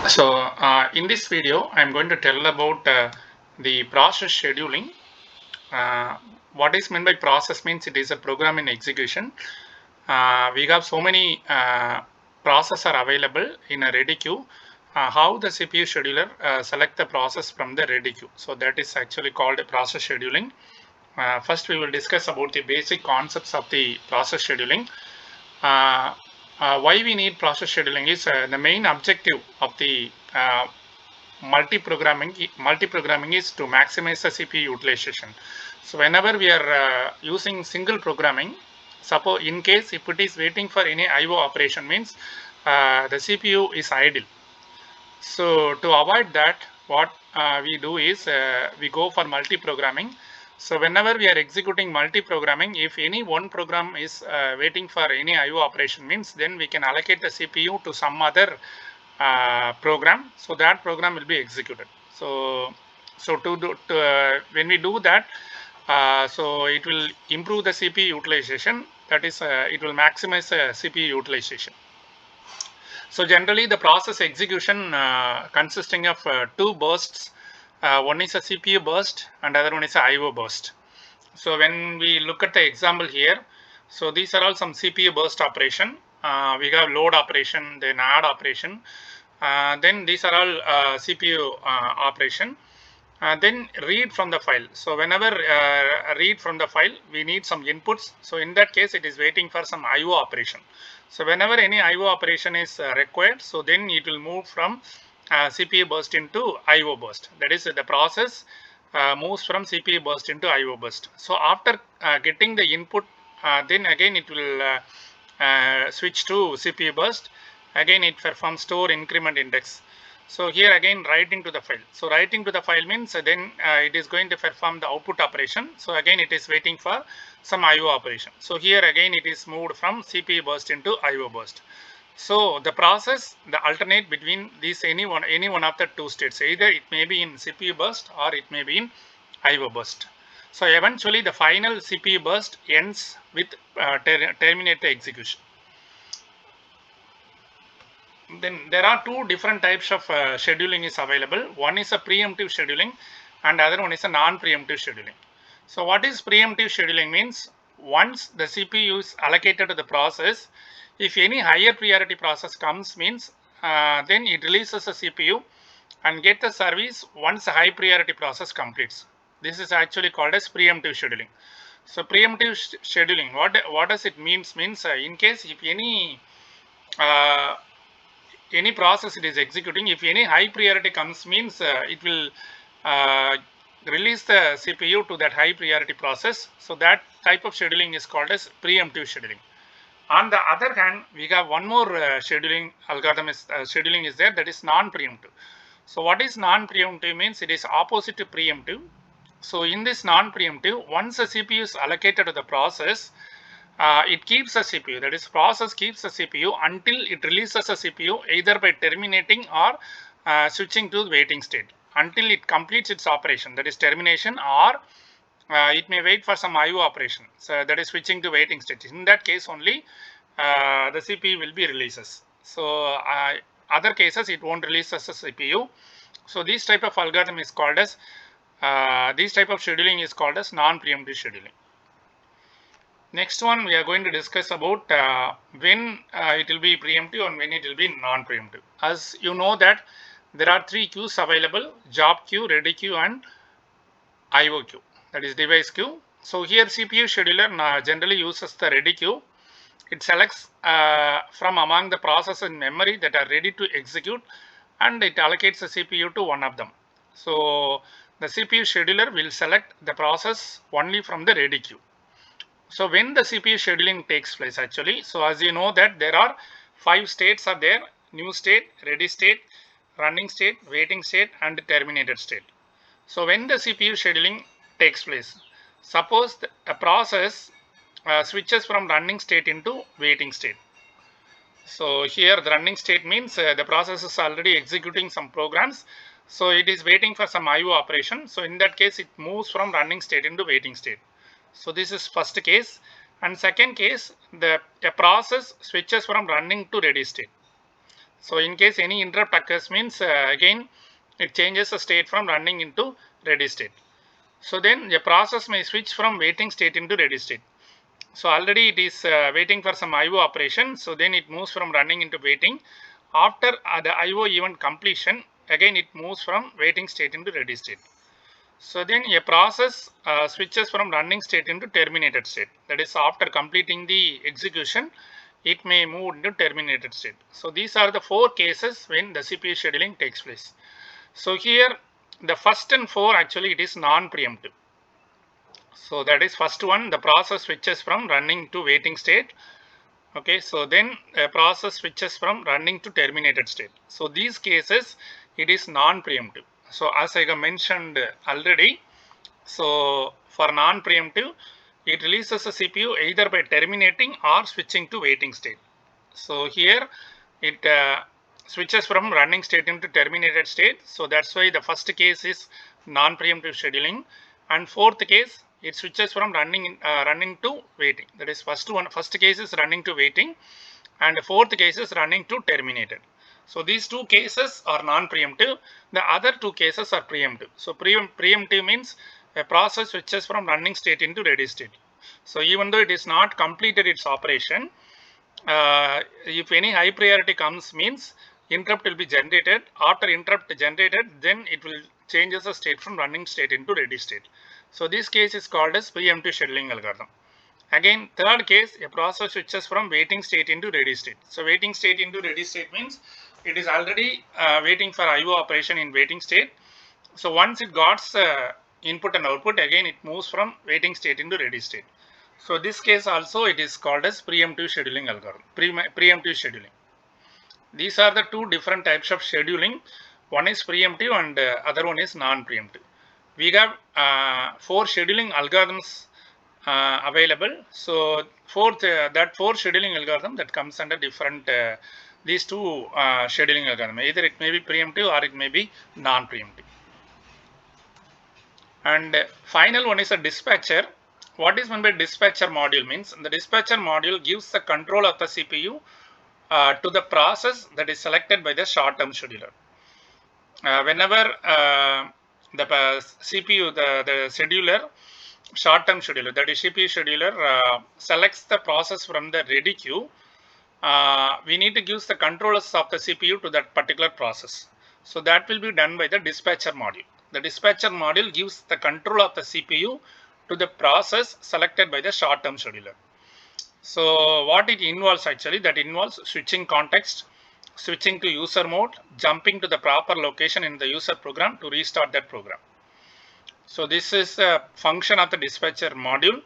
So in this video, I'm going to tell about the process scheduling. Uh, what is meant by process means it is a program in execution. We have so many processes are available in a ready queue. How the CPU scheduler select the process from the ready queue. So that is actually called process scheduling. First, we will discuss about the basic concepts of the process scheduling. Uh, why we need process scheduling is the main objective of the multi-programming is to maximize the CPU utilization. So whenever we are using single programming, suppose in case if it is waiting for any IO operation means the CPU is idle. So to avoid that, what we do is we go for multi-programming. So whenever we are executing multi-programming, if any one program is waiting for any IO operation means, then we can allocate the CPU to some other program, so that program will be executed. So when we do that, so it will improve the CPU utilization. That is, it will maximize CPU utilization. So generally, the process execution consisting of two bursts. One is a CPU burst, and other one is a IO burst. So when we look at the example here, so these are all some CPU burst operation. We have load operation, then add operation. Then these are all CPU operation. Then read from the file. So whenever read from the file, we need some inputs. So in that case, it is waiting for some IO operation. So whenever any IO operation is required, so then it will move from CPU burst into IO burst. That is, the process moves from CPU burst into IO burst. So after getting the input, then again it will switch to CPU burst. Again it performs store increment index. So here again writing to the file. So writing to the file means then it is going to perform the output operation. So again it is waiting for some IO operation. So here again it is moved from CPU burst into IO burst. So the process, the alternate between these any one of the two states. Either it may be in CPU burst or it may be in IO burst. So eventually the final CPU burst ends with terminate the execution. Then there are two different types of scheduling is available. One is a preemptive scheduling and other one is a non-preemptive scheduling. So what is preemptive scheduling means? Once the CPU is allocated to the process, if any higher priority process comes means then it releases the CPU and get the service once the high priority process completes. This is actually called as preemptive scheduling. So preemptive scheduling, what does it means? Means in case if any process it is executing, if any high priority comes means it will uh, release the CPU to that high priority process. So that type of scheduling is called as preemptive scheduling. On the other hand, we have one more scheduling algorithm scheduling is there, that is non-preemptive. So what is non-preemptive means? It is opposite to preemptive. So in this non-preemptive, once the CPU is allocated to the process, it keeps the CPU, that is process keeps the CPU until it releases the CPU either by terminating or switching to the waiting state until it completes its operation, that is termination, or it may wait for some IO operation, so that is switching to waiting state. In that case only the CPU will be releases. So other cases it won't release as a CPU. So this type of algorithm is called as this type of scheduling is called as non-preemptive scheduling. Next one we are going to discuss about when it will be preemptive and when it will be non-preemptive. As you know that there are three queues available: job queue, ready queue, and IO queue, that is device queue. So here CPU scheduler generally uses the ready queue. It selects from among the processes in memory that are ready to execute and it allocates the CPU to one of them. So the CPU scheduler will select the process only from the ready queue. So when the CPU scheduling takes place actually, so as you know that there are 5 states are there: new state, ready state, running state, waiting state, and terminated state. So when the CPU scheduling takes place, suppose a process switches from running state into waiting state. So here the running state means the process is already executing some programs. So it is waiting for some IO operation. So in that case, it moves from running state into waiting state. So this is first case. And second case, a process switches from running to ready state. So in case any interrupt occurs means again it changes the state from running into ready state. So then the process may switch from waiting state into ready state. So already it is waiting for some IO operation. So then it moves from running into waiting. After the IO event completion, again it moves from waiting state into ready state. So then a process switches from running state into terminated state. That is, after completing the execution, it may move into terminated state. So these are the 4 cases when the CPU scheduling takes place. So here the first and 4 actually it is non-preemptive. So that is first one, the process switches from running to waiting state. Okay, so then a process switches from running to terminated state. So these cases it is non-preemptive. So as I mentioned already, so for non-preemptive, it releases the CPU either by terminating or switching to waiting state. So here it switches from running state into terminated state. So that's why the first case is non-preemptive scheduling, and fourth case it switches from running to waiting. That is first case is running to waiting, and the fourth case is running to terminated. So these 2 cases are non-preemptive. The other 2 cases are preemptive. So preemptive means a process switches from running state into ready state. So even though it is not completed its operation, if any high priority comes means interrupt will be generated. After interrupt generated, then it will changes the state from running state into ready state. So this case is called as preemptive scheduling algorithm. Again, third case, a process switches from waiting state into ready state. So waiting state into ready state means it is already waiting for IO operation in waiting state. So once it got input and output, again it moves from waiting state into ready state. So this case also it is called as preemptive scheduling algorithm. Preemptive scheduling. These are the 2 different types of scheduling. One is preemptive and other one is non-preemptive. We have 4 scheduling algorithms available. So that 4 scheduling algorithm that comes under different these 2 scheduling algorithm. Either it may be preemptive or it may be non-preemptive. And final one is a dispatcher. What is meant by dispatcher module means the dispatcher module gives the control of the CPU to the process that is selected by the short-term scheduler. Whenever the CPU, the scheduler, short-term scheduler, that is CPU scheduler, selects the process from the ready queue, we need to give the controllers of the CPU to that particular process. So that will be done by the dispatcher module. The dispatcher module gives the control of the CPU to the process selected by the short-term scheduler. So what it involves actually, that involves switching context, switching to user mode, jumping to the proper location in the user program to restart that program. So this is a function of the dispatcher module.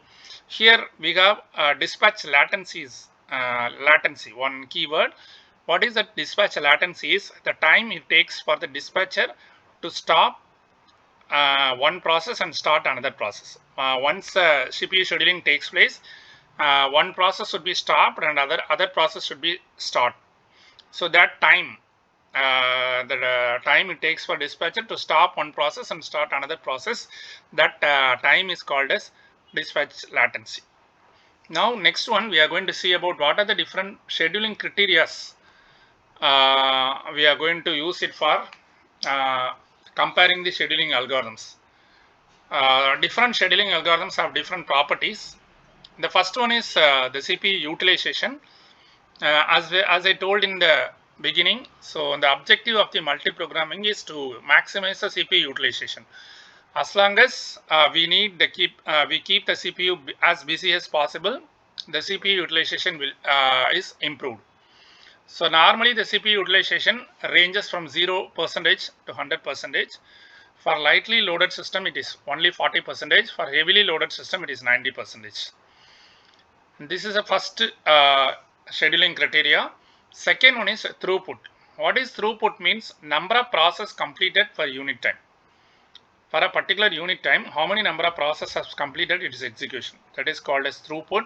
Here we have dispatch latencies. Latency, one keyword. What is the dispatch latency is the time it takes for the dispatcher to stop one process and start another process. Once CPU scheduling takes place, one process should be stopped and other process should be start. So that time, the time it takes for dispatcher to stop one process and start another process, that time is called as dispatch latency. Now next one, we are going to see about what are the different scheduling criteria we are going to use it for comparing the scheduling algorithms. Different scheduling algorithms have different properties. The first one is the CPU utilization. As I told in the beginning, so the objective of the multiprogramming is to maximize the CPU utilization. As long as we keep the CPU as busy as possible, the CPU utilization is improved. So normally the CPU utilization ranges from 0% to 100%. For lightly loaded system, it is only 40%. For heavily loaded system, it is 90%. This is the first scheduling criteria. Second one is throughput. What is throughput means? Number of process completed per unit time. For a particular unit time, how many number of processes have completed its execution. That is called as throughput.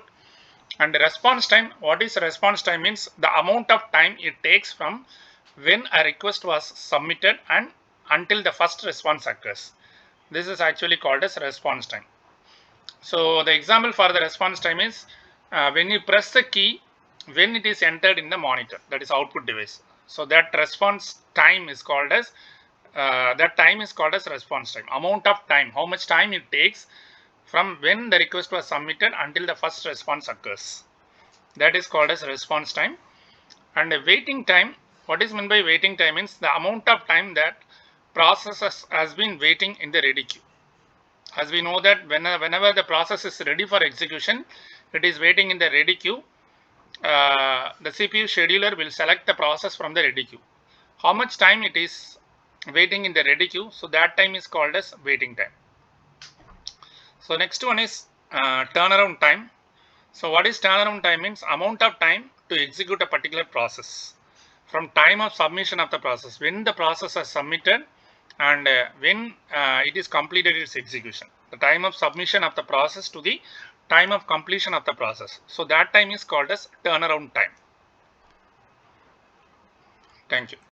And the response time, what is response time means? The amount of time it takes from when a request was submitted and until the first response occurs. This is actually called as response time. So the example for the response time is when you press the key when it is entered in the monitor, that is output device. So that response time is called as response time. Amount of time, how much time it takes from when the request was submitted until the first response occurs. That is called as response time. And a waiting time, what is meant by waiting time means the amount of time that process has been waiting in the ready queue. As we know that whenever the process is ready for execution, it is waiting in the ready queue. The CPU scheduler will select the process from the ready queue. How much time it is waiting in the ready queue, so that time is called as waiting time. So next one is turnaround time. So what is turnaround time means amount of time to execute a particular process from time of submission of the process, when the process is submitted and when it is completed its execution. The time of submission of the process to the time of completion of the process. So that time is called as turnaround time. Thank you.